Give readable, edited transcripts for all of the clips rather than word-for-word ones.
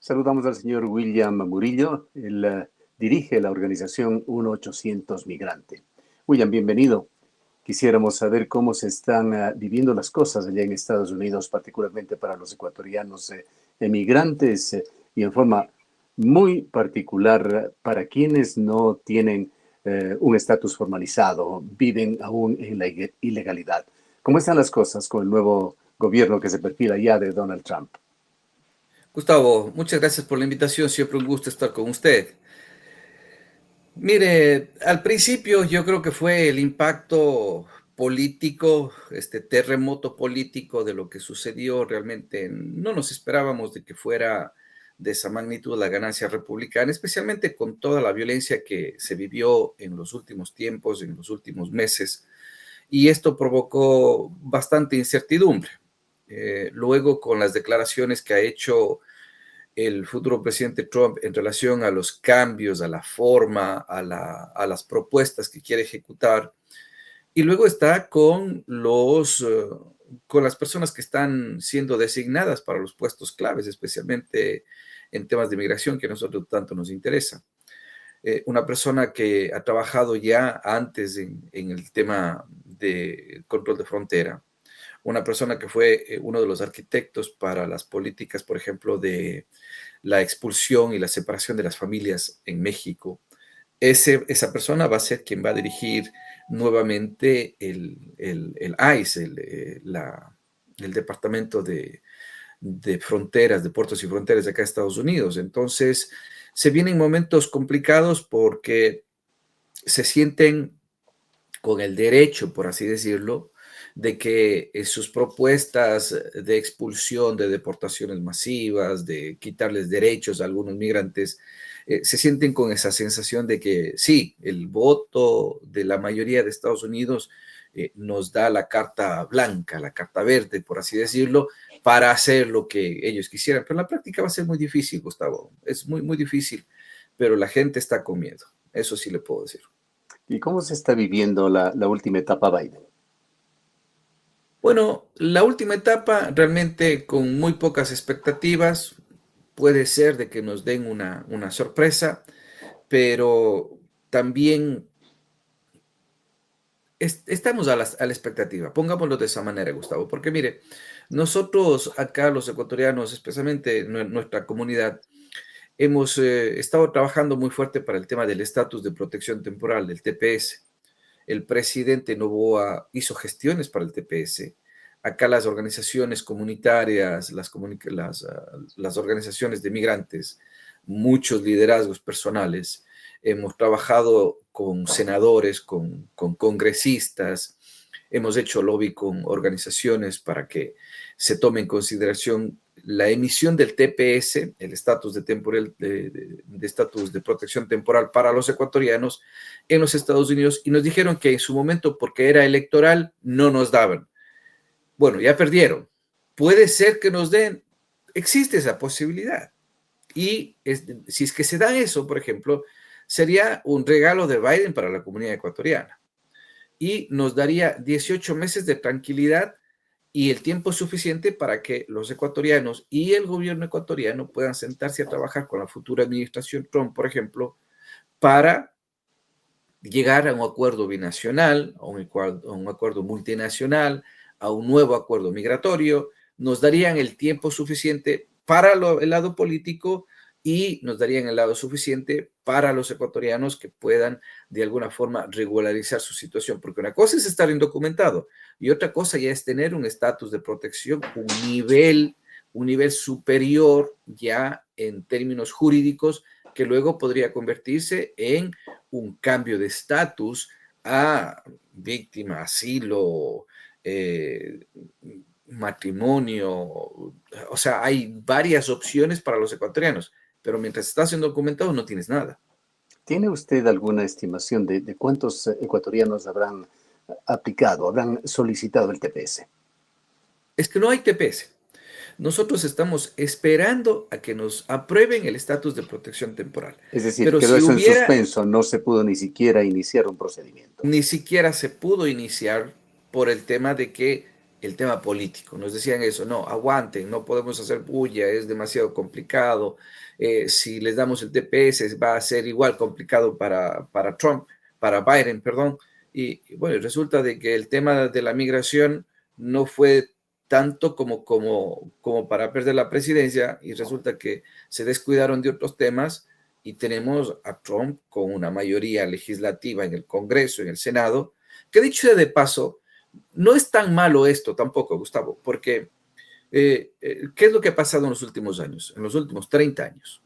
Saludamos al señor William Murillo. Él dirige la organización 1-800 Migrante. William, bienvenido. Quisiéramos saber cómo se están viviendo las cosas allá en Estados Unidos, particularmente para los ecuatorianos emigrantes y en forma muy particular para quienes no tienen un estatus formalizado, viven aún en la ilegalidad. ¿Cómo están las cosas con el nuevo gobierno que se perfila ya de Donald Trump? Gustavo, muchas gracias por la invitación. Siempre un gusto estar con usted. Mire, al principio yo creo que fue el impacto político, este terremoto político de lo que sucedió. Realmente no nos esperábamos de que fuera de esa magnitud la ganancia republicana, especialmente con toda la violencia que se vivió en los últimos tiempos, en los últimos meses. Y esto provocó bastante incertidumbre. Luego, con las declaraciones que ha hecho el futuro presidente Trump en relación a los cambios, a la forma, a las propuestas que quiere ejecutar. Y luego está con las personas que están siendo designadas para los puestos claves, especialmente en temas de migración que a nosotros tanto nos interesa. Una persona que ha trabajado ya antes en el tema de control de frontera, una persona que fue uno de los arquitectos para las políticas, por ejemplo, de la expulsión y la separación de las familias en México. Esa persona va a ser quien va a dirigir nuevamente el ICE, el Departamento de Fronteras, de Puertos y Fronteras de acá de Estados Unidos. Entonces, se vienen momentos complicados porque se sienten con el derecho, por así decirlo, de que sus propuestas de expulsión, de deportaciones masivas, de quitarles derechos a algunos migrantes, se sienten con esa sensación de que sí, el voto de la mayoría de Estados Unidos nos da la carta blanca, la carta verde, por así decirlo, para hacer lo que ellos quisieran. Pero en la práctica va a ser muy difícil, Gustavo. Es muy, muy difícil, pero la gente está con miedo. Eso sí le puedo decir. ¿Y cómo se está viviendo la última etapa Biden? Bueno, la última etapa realmente con muy pocas expectativas, puede ser de que nos den una sorpresa, pero también estamos a la expectativa, pongámoslo de esa manera, Gustavo, porque mire, nosotros acá los ecuatorianos, especialmente nuestra comunidad, hemos estado trabajando muy fuerte para el tema del estatus de protección temporal, del TPS. El presidente Noboa hizo gestiones para el TPS. Acá las organizaciones comunitarias, las organizaciones de migrantes, muchos liderazgos personales, hemos trabajado con senadores, con congresistas, hemos hecho lobby con organizaciones para que se tome en consideración la emisión del TPS, el estatus de estatus de protección temporal para los ecuatorianos en los Estados Unidos, y nos dijeron que en su momento, porque era electoral, no nos daban. Bueno, ya perdieron. Puede ser que nos den, existe esa posibilidad. Y si es que se da eso, por ejemplo, sería un regalo de Biden para la comunidad ecuatoriana y nos daría 18 meses de tranquilidad y el tiempo suficiente para que los ecuatorianos y el gobierno ecuatoriano puedan sentarse a trabajar con la futura administración Trump, por ejemplo, para llegar a un acuerdo binacional, a un acuerdo multinacional, a un nuevo acuerdo migratorio. Nos darían el tiempo suficiente para el lado político y nos darían el lado suficiente para los ecuatorianos que puedan de alguna forma regularizar su situación, porque una cosa es estar indocumentado y otra cosa ya es tener un estatus de protección, un nivel superior ya en términos jurídicos, que luego podría convertirse en un cambio de estatus a víctima, asilo, eh, matrimonio. O sea, hay varias opciones para los ecuatorianos, pero mientras estás siendo documentado no tienes nada. ¿Tiene usted alguna estimación de cuántos ecuatorianos habrán aplicado, habrán solicitado el TPS? Es que no hay TPS. Nosotros estamos esperando a que nos aprueben el estatus de protección temporal. Es decir, Pero quedó si eso en hubiera, suspenso, no se pudo ni siquiera iniciar un procedimiento. ni siquiera se pudo iniciar por el tema de que el tema político. Nos decían eso, no, aguanten, no podemos hacer bulla, es demasiado complicado. Si les damos el TPS va a ser igual complicado para Trump, para Biden, perdón. Y bueno, resulta de que el tema de la migración no fue tanto como para perder la presidencia y resulta que se descuidaron de otros temas y tenemos a Trump con una mayoría legislativa en el Congreso, en el Senado, que dicho sea de paso, no es tan malo esto tampoco, Gustavo, porque ¿qué es lo que ha pasado en los últimos años, en los últimos 30 años?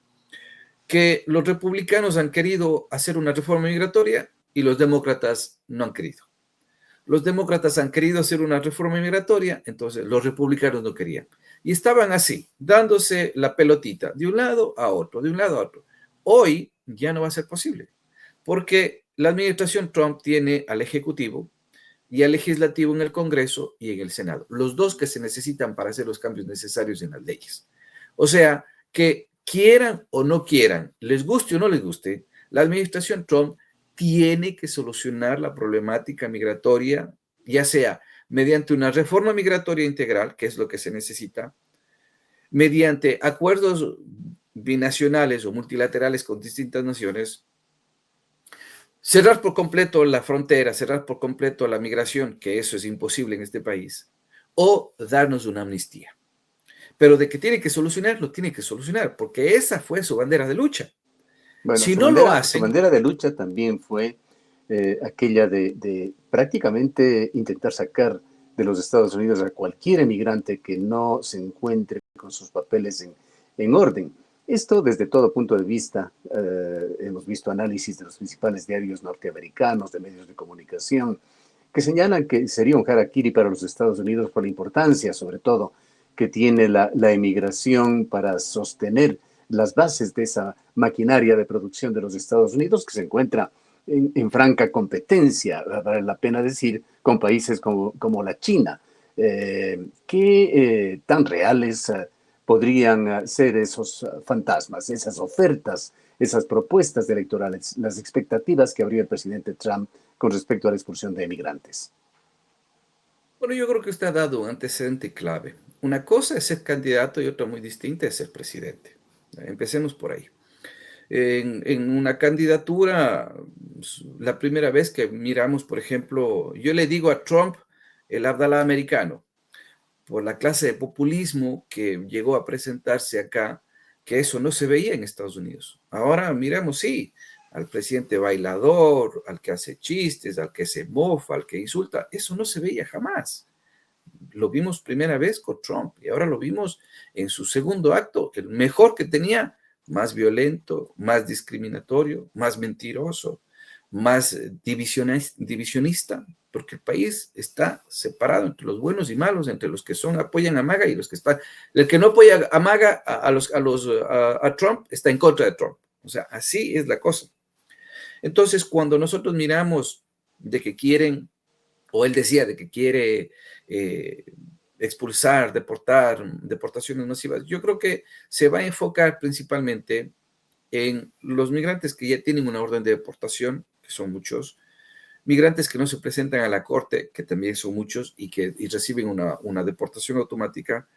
Que los republicanos han querido hacer una reforma migratoria y los demócratas no han querido. Los demócratas han querido hacer una reforma migratoria, entonces los republicanos no querían. Y estaban así, dándose la pelotita de un lado a otro, de un lado a otro. Hoy ya no va a ser posible, porque la administración Trump tiene al Ejecutivo y al Legislativo en el Congreso y en el Senado, los dos que se necesitan para hacer los cambios necesarios en las leyes. O sea, que quieran o no quieran, les guste o no les guste, la administración Trump tiene que solucionar la problemática migratoria, ya sea mediante una reforma migratoria integral, que es lo que se necesita, mediante acuerdos binacionales o multilaterales con distintas naciones, cerrar por completo la frontera, cerrar por completo la migración, que eso es imposible en este país, o darnos una amnistía. Pero de que tiene que solucionar, porque esa fue su bandera de lucha. Bueno, Si no lo su hacen, bandera de lucha también fue aquella de prácticamente intentar sacar de los Estados Unidos a cualquier emigrante que no se encuentre con sus papeles en orden. Esto desde todo punto de vista, hemos visto análisis de los principales diarios norteamericanos, de medios de comunicación, que señalan que sería un harakiri para los Estados Unidos por la importancia, sobre todo, que tiene la emigración para sostener las bases de esa maquinaria de producción de los Estados Unidos que se encuentra en franca competencia, vale la pena decir, con países como la China. ¿Qué tan reales podrían ser esos fantasmas, esas ofertas, esas propuestas electorales, las expectativas que habría el presidente Trump con respecto a la expulsión de emigrantes? bueno, yo creo que usted ha dado un antecedente clave. Una cosa es ser candidato y otra muy distinta es ser presidente. Empecemos por ahí. En una candidatura, la primera vez que miramos, por ejemplo, yo le digo a Trump el Abdalá americano, por la clase de populismo que llegó a presentarse acá, que eso no se veía en Estados Unidos. Ahora miramos, sí, al presidente bailador, al que hace chistes, al que se mofa, al que insulta, eso no se veía jamás. Lo vimos primera vez con Trump y ahora lo vimos en su segundo acto, el mejor que tenía, más violento, más discriminatorio, más mentiroso, más divisionista, porque el país está separado entre los buenos y malos, entre los que apoyan a MAGA y los que están, el que no apoya a MAGA, a Trump, está en contra de Trump. O sea, así es la cosa. Entonces, cuando nosotros miramos de que quieren o él decía de que quiere eh, expulsar, deportaciones masivas, yo creo que se va a enfocar principalmente en los migrantes que ya tienen una orden de deportación, que son muchos, migrantes que no se presentan a la corte, que también son muchos, y reciben una deportación automática,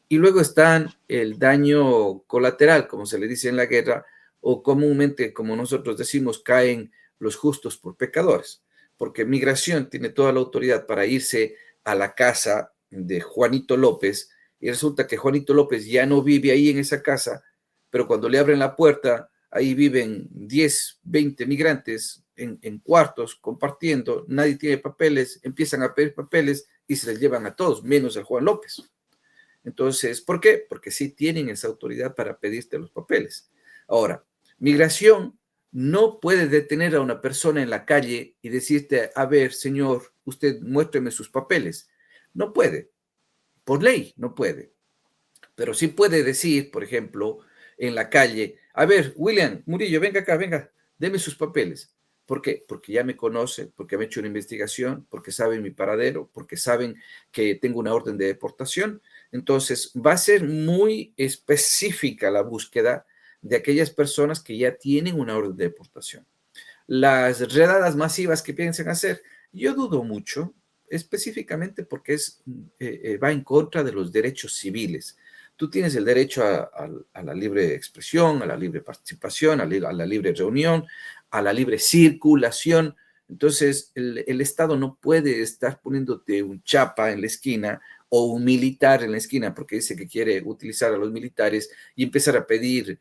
y luego están el daño colateral, como se le dice en la guerra, o comúnmente, como nosotros decimos, caen los justos por pecadores, porque migración tiene toda la autoridad para irse a la casa de Juanito López, y resulta que Juanito López ya no vive ahí en esa casa, pero cuando le abren la puerta, ahí viven 10, 20 migrantes en cuartos compartiendo, nadie tiene papeles, empiezan a pedir papeles y se les llevan a todos, menos a Juan López. Entonces, ¿por qué? Porque sí tienen esa autoridad para pedirte los papeles. Ahora, migración no puede detener a una persona en la calle y decirte, a ver, señor, usted muéstreme sus papeles. No puede, por ley no puede. Pero sí puede decir, por ejemplo, en la calle, a ver, William Murillo, venga acá, venga, deme sus papeles. ¿Por qué? Porque ya me conoce, porque me ha hecho una investigación, porque saben mi paradero, porque saben que tengo una orden de deportación. Entonces, va a ser muy específica la búsqueda de aquellas personas que ya tienen una orden de deportación. Las redadas masivas que piensan hacer, yo dudo mucho, específicamente porque va en contra de los derechos civiles. Tú tienes el derecho a la libre expresión, a la libre participación, a la libre reunión, a la libre circulación. Entonces, el Estado no puede estar poniéndote un chapa en la esquina o un militar en la esquina porque dice que quiere utilizar a los militares y empezar a pedir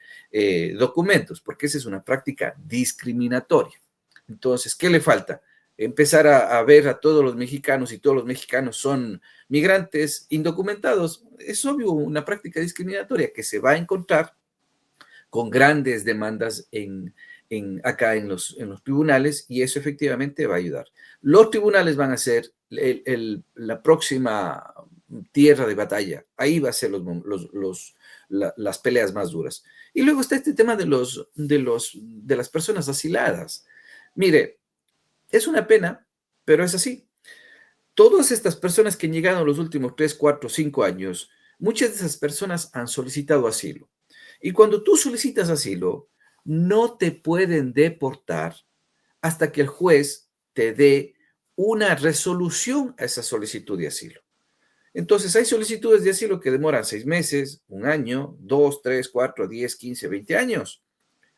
documentos, porque esa es una práctica discriminatoria. Entonces, ¿qué le falta? Empezar a ver a todos los mexicanos y todos los mexicanos son migrantes indocumentados. Es obvio una práctica discriminatoria que se va a encontrar con grandes demandas acá en los tribunales y eso efectivamente va a ayudar. Los tribunales van a ser la próxima tierra de batalla. Ahí va a ser las peleas más duras. Y luego está este tema de las personas asiladas. Mire, es una pena, pero es así. Todas estas personas que han llegado en los últimos 3, 4, 5 años, muchas de esas personas han solicitado asilo. Y cuando tú solicitas asilo, no te pueden deportar hasta que el juez te dé una resolución a esa solicitud de asilo. Entonces, hay solicitudes de asilo que demoran 6 meses, 1 año, 2, 3, 4, 10, 15, 20 años,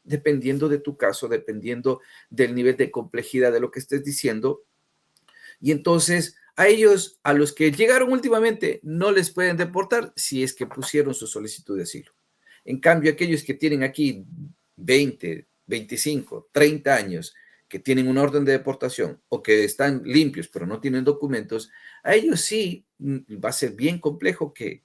dependiendo de tu caso, dependiendo del nivel de complejidad de lo que estés diciendo. Y entonces, a ellos, a los que llegaron últimamente, no les pueden deportar si es que pusieron su solicitud de asilo. En cambio, aquellos que tienen aquí 20, 25, 30 años, que tienen una orden de deportación o que están limpios pero no tienen documentos, a ellos sí va a ser bien complejo que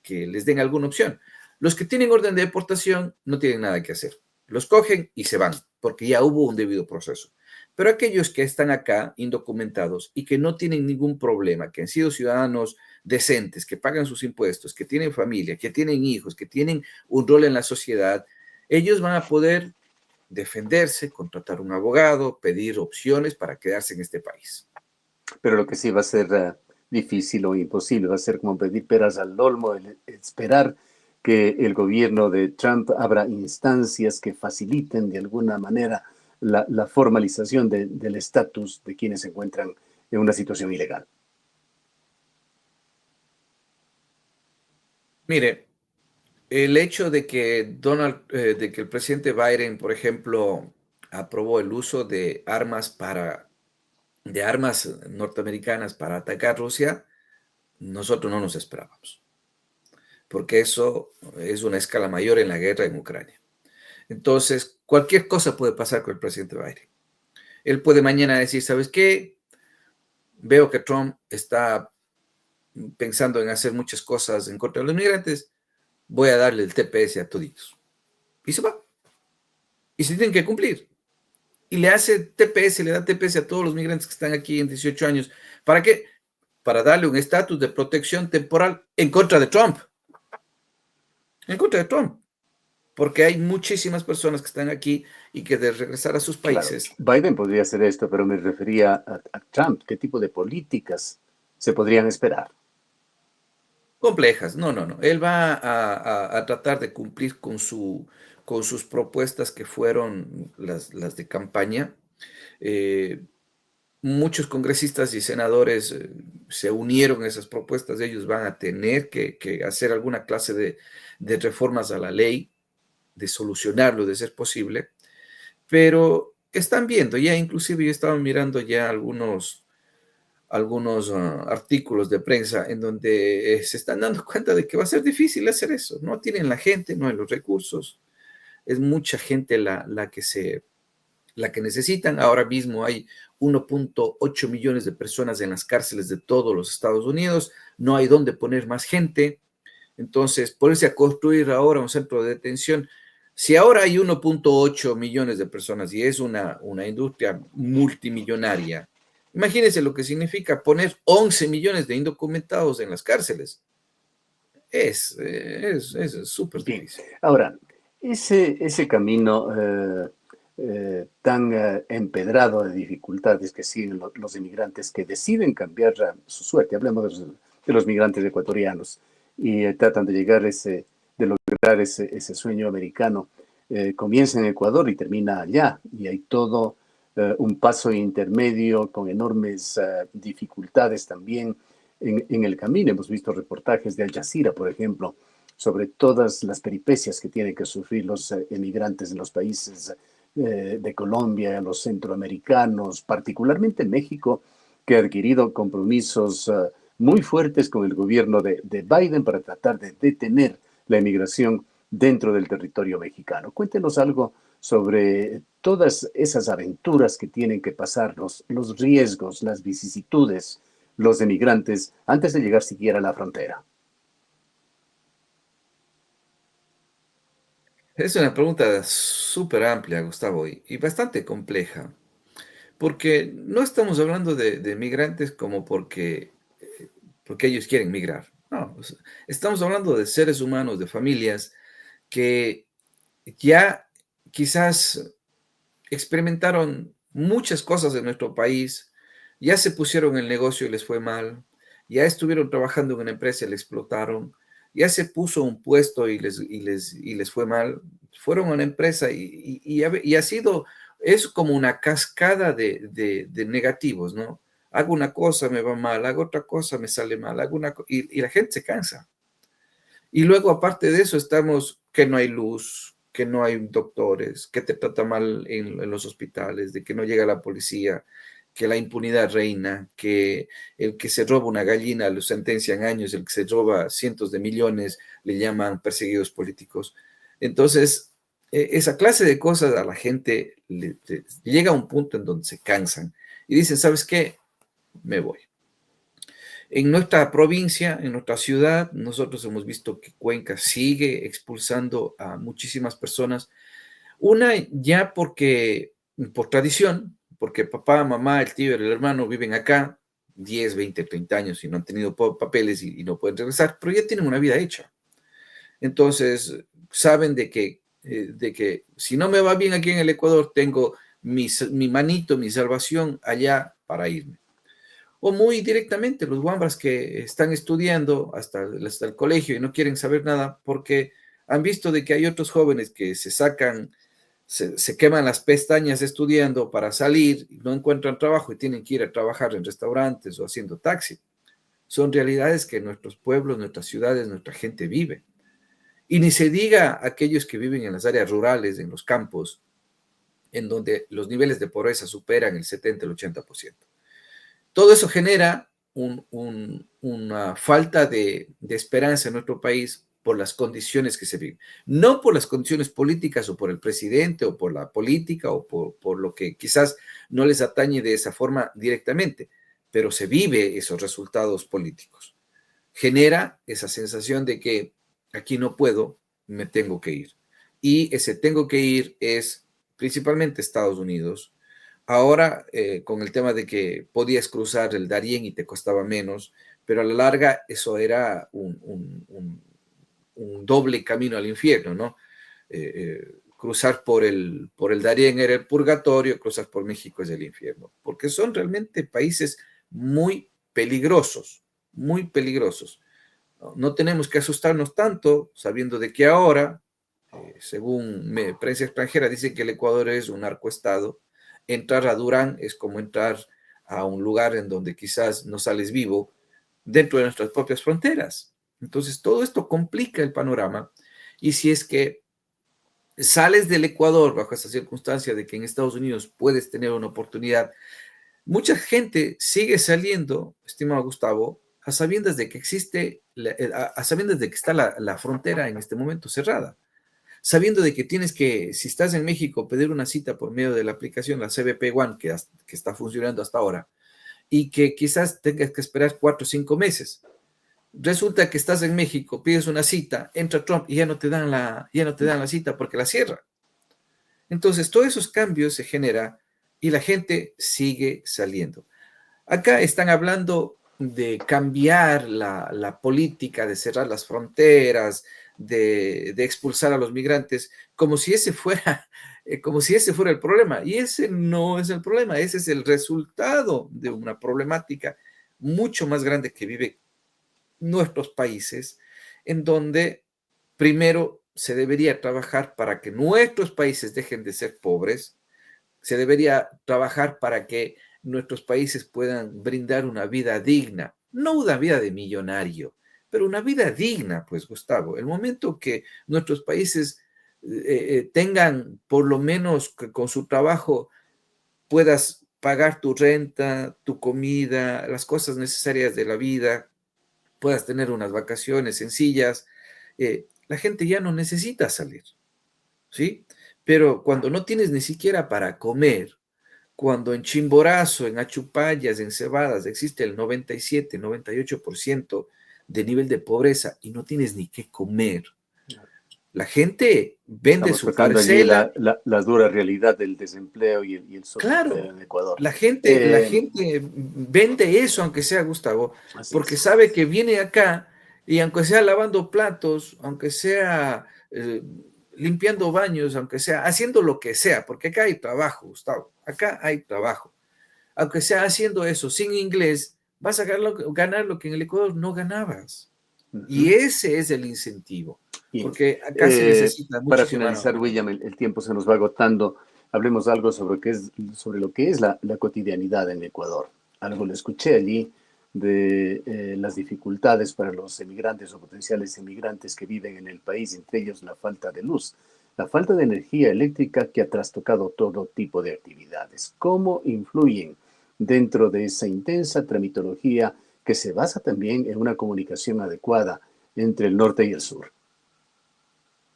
les den alguna opción. Los que tienen orden de deportación no tienen nada que hacer. Los cogen y se van, porque ya hubo un debido proceso. Pero aquellos que están acá indocumentados y que no tienen ningún problema, que han sido ciudadanos decentes, que pagan sus impuestos, que tienen familia, que tienen hijos, que tienen un rol en la sociedad, ellos van a poder defenderse, contratar un abogado, pedir opciones para quedarse en este país. Pero lo que sí va a ser difícil o imposible, va a ser como pedir peras al olmo, esperar que el gobierno de Trump abra instancias que faciliten de alguna manera la formalización del estatus de quienes se encuentran en una situación ilegal. Mire, el hecho de que de que el presidente Biden, por ejemplo, aprobó el uso de armas norteamericanas para atacar Rusia, nosotros no nos esperábamos, porque eso es una escala mayor en la guerra en Ucrania. Entonces, cualquier cosa puede pasar con el presidente Biden. Él puede mañana decir, ¿sabes qué? Veo que Trump está pensando en hacer muchas cosas en contra de los migrantes, voy a darle el TPS a toditos. Y se va. Y se tienen que cumplir. Y le hace TPS, le da TPS a todos los migrantes que están aquí en 18 años. ¿Para qué? Para darle un estatus de protección temporal en contra de Trump. En contra de Trump. Porque hay muchísimas personas que están aquí y que de regresar a sus Claro, países. Biden podría hacer esto, pero me refería a Trump. ¿Qué tipo de políticas se podrían esperar? Complejas. No, no, no. Él va a tratar de cumplir con sus propuestas que fueron las de campaña. Eh, Muchos congresistas y senadores se unieron a esas propuestas. Ellos van a tener que hacer alguna clase de reformas a la ley, de solucionarlo, de ser posible. Pero están viendo, ya inclusive yo estaba mirando ya algunos artículos de prensa en donde se están dando cuenta de que va a ser difícil hacer eso. No tienen la gente, no hay los recursos. Es mucha gente la que necesitan. Ahora mismo hay 1.8 millones de personas en las cárceles de todos los Estados Unidos. No hay dónde poner más gente. Entonces, ponerse a construir ahora un centro de detención. Si ahora hay 1.8 millones de personas y es una industria multimillonaria, imagínense lo que significa poner 11 millones de indocumentados en las cárceles. Es súper Bien, difícil. ahora, ese camino tan empedrado de dificultades que siguen los inmigrantes que deciden cambiar su suerte, hablemos de los migrantes ecuatorianos, y tratan de llegar de lograr ese sueño americano, comienza en Ecuador y termina allá, y hay todo un paso intermedio con enormes dificultades también en el camino. Hemos visto reportajes de Al Jazeera, por ejemplo, sobre todas las peripecias que tienen que sufrir los emigrantes en los países de Colombia, los centroamericanos, particularmente México, que ha adquirido compromisos muy fuertes con el gobierno de Biden para tratar de detener la emigración dentro del territorio mexicano. Cuéntenos algo sobre todas esas aventuras que tienen que pasar, los riesgos, las vicisitudes, los emigrantes antes de llegar siquiera a la frontera. Es una pregunta súper amplia, Gustavo, y bastante compleja, porque no estamos hablando de migrantes como porque ellos quieren migrar. No, o sea, estamos hablando de seres humanos, de familias que ya quizás experimentaron muchas cosas en nuestro país, ya se pusieron en el negocio y les fue mal, ya estuvieron trabajando en una empresa y les explotaron, ya se puso un puesto y les fue mal, fueron a una empresa y ha sido, es como una cascada de negativos, ¿no? Hago una cosa, me va mal, hago otra cosa, me sale mal, y la gente se cansa. Y luego, aparte de eso, estamos que no hay luz, que no hay doctores, que te trata mal en los hospitales, de que no llega la policía, que la impunidad reina, que el que se roba una gallina lo sentencian años, el que se roba cientos de millones le llaman perseguidos políticos. Entonces, esa clase de cosas a la gente llega a un punto en donde se cansan y dicen, ¿sabes qué? Me voy. En nuestra provincia, en nuestra ciudad, nosotros hemos visto que Cuenca sigue expulsando a muchísimas personas. Una ya por tradición, porque papá, mamá, el tío, el hermano viven acá 10, 20, 30 años y no han tenido papeles y no pueden regresar, pero ya tienen una vida hecha. Entonces, saben de que si no me va bien aquí en el Ecuador, tengo mi manito, mi salvación allá para irme. O muy directamente los guambras que están estudiando hasta el colegio y no quieren saber nada porque han visto de que hay otros jóvenes que se queman las pestañas estudiando para salir, y no encuentran trabajo y tienen que ir a trabajar en restaurantes o haciendo taxi. Son realidades que nuestros pueblos, nuestras ciudades, nuestra gente vive. Y ni se diga aquellos que viven en las áreas rurales, en los campos, en donde los niveles de pobreza superan el 70, el 80%. Todo eso genera una falta de esperanza en nuestro país por las condiciones que se viven. No por las condiciones políticas o por el presidente o por la política o por lo que quizás no les atañe de esa forma directamente, pero se vive esos resultados políticos. Genera esa sensación de que aquí no puedo, me tengo que ir. Y ese tengo que ir es principalmente Estados Unidos. Ahora, con el tema de que podías cruzar el Darién y te costaba menos, pero a la larga eso era un doble camino al infierno, ¿no? Cruzar por el Darién era el purgatorio, cruzar por México es el infierno, porque son realmente países muy peligrosos, muy peligrosos. No tenemos que asustarnos tanto sabiendo de que ahora, según prensa extranjera, dice que el Ecuador es un narcoestado. Entrar a Durán es como entrar a un lugar en donde quizás no sales vivo dentro de nuestras propias fronteras. Entonces, todo esto complica el panorama. Y si es que sales del Ecuador bajo esa circunstancia de que en Estados Unidos puedes tener una oportunidad, mucha gente sigue saliendo, estimado Gustavo, a sabiendas de que existe, a sabiendas de que está la frontera en este momento cerrada, sabiendo de que tienes que, si estás en México, pedir una cita por medio de la aplicación, la CBP One, que está funcionando hasta ahora, y que quizás tengas que esperar 4 o 5 meses. Resulta que estás en México, pides una cita, entra Trump y ya no te dan la cita porque la cierra. Entonces, todos esos cambios se generan y la gente sigue saliendo. Acá están hablando de cambiar la política, de cerrar las fronteras, de expulsar a los migrantes, como si ese fuera el problema. Y ese no es el problema, ese es el resultado de una problemática mucho más grande que vive nuestros países, en donde primero se debería trabajar para que nuestros países dejen de ser pobres, Se debería trabajar para que nuestros países puedan brindar una vida digna, no una vida de millonario, pero una vida digna, pues Gustavo. El momento que nuestros países tengan, por lo menos que con su trabajo, puedas pagar tu renta, tu comida, las cosas necesarias de la vida, puedas tener unas vacaciones sencillas, la gente ya no necesita salir, ¿sí? Pero cuando no tienes ni siquiera para comer, cuando en Chimborazo, en Achupallas, en Cebadas existe el 97, 98% de nivel de pobreza y no tienes ni qué comer, la gente vende Estamos su tocando allí parcela. la dura realidad del desempleo y el subempleo Claro, en Ecuador. la gente vende eso, aunque sea Gustavo, Así porque es. sabe que viene acá y aunque sea lavando platos, aunque sea limpiando baños, aunque sea haciendo lo que sea, porque acá hay trabajo, Gustavo, acá hay trabajo. Aunque sea haciendo eso sin inglés, vas a ganar lo que en el Ecuador no ganabas. Y Ujú. ese es el incentivo, Bien. porque acá se necesita Para muchísima mano finalizar, de obra. William, el tiempo se nos va agotando. Hablemos algo sobre lo que es la cotidianidad en Ecuador. Algo le escuché allí de las dificultades para los emigrantes o potenciales emigrantes que viven en el país, entre ellos la falta de luz, la falta de energía eléctrica que ha trastocado todo tipo de actividades. ¿Cómo influyen dentro de esa intensa tramitología que se basa también en una comunicación adecuada entre el norte y el sur?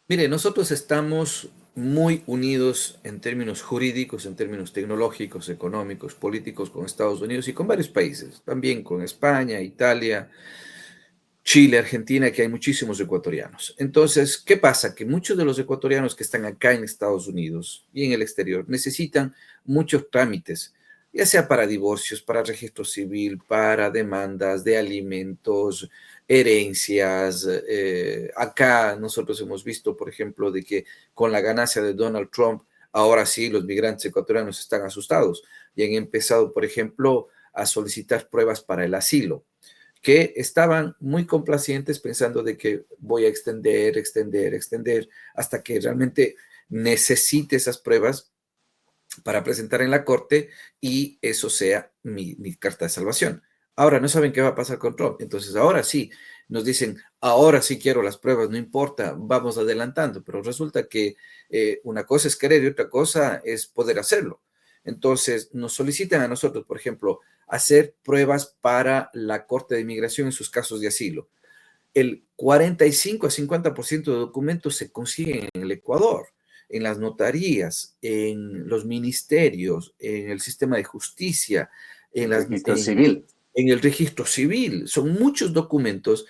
Mire, nosotros estamos muy unidos en términos jurídicos, en términos tecnológicos, económicos, políticos con Estados Unidos y con varios países, también con España, Italia, Chile, Argentina, que hay muchísimos ecuatorianos. Entonces, ¿qué pasa? Que muchos de los ecuatorianos que están acá en Estados Unidos y en el exterior necesitan muchos trámites, ya sea para divorcios, para registro civil, para demandas de alimentos, herencias. Acá nosotros hemos visto, por ejemplo, de que con la ganancia de Donald Trump, ahora sí los migrantes ecuatorianos están asustados y han empezado, por ejemplo, a solicitar pruebas para el asilo que estaban muy complacientes pensando de que voy a extender, extender, extender, hasta que realmente necesite esas pruebas para presentar en la corte y eso sea mi carta de salvación. Ahora no saben qué va a pasar con Trump. Entonces ahora sí, nos dicen, ahora sí quiero las pruebas, no importa, vamos adelantando. Pero resulta que una cosa es querer y otra cosa es poder hacerlo. Entonces nos solicitan a nosotros, por ejemplo, hacer pruebas para la Corte de Inmigración en sus casos de asilo. El 45 a 50% de documentos se consiguen en el Ecuador, en las notarías, en los ministerios, en el sistema de justicia, en, El las, registro civil. en el registro civil. Son muchos documentos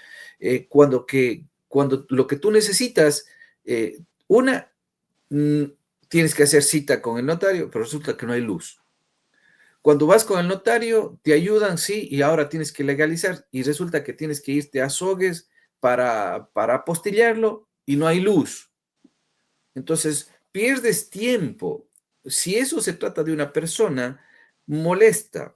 cuando lo que tú necesitas, una, mm, tienes que hacer cita con el notario, pero resulta que no hay luz. Cuando vas con el notario, te ayudan, sí, y ahora tienes que legalizar y resulta que tienes que irte a Sogues para apostillarlo y no hay luz. Entonces, pierdes tiempo. Si eso se trata de una persona, molesta.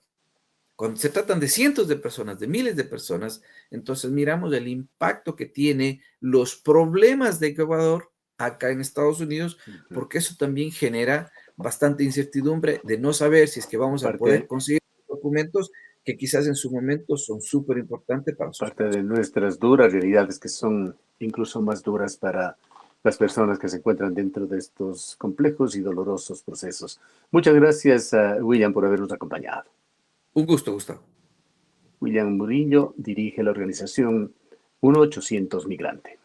Cuando se tratan de cientos de personas, de miles de personas, entonces miramos el impacto que tiene los problemas de Ecuador acá en Estados Unidos, Ujú. porque eso también genera bastante incertidumbre de no saber si es que vamos a poder Aparte, conseguir documentos que quizás en su momento son súper importantes para sus aparte casos. de nuestras duras realidades que son incluso más duras para las personas que se encuentran dentro de estos complejos y dolorosos procesos. Muchas gracias, William, por habernos acompañado. Un gusto, Gustavo. William Murillo dirige la organización 1-800 Migrante.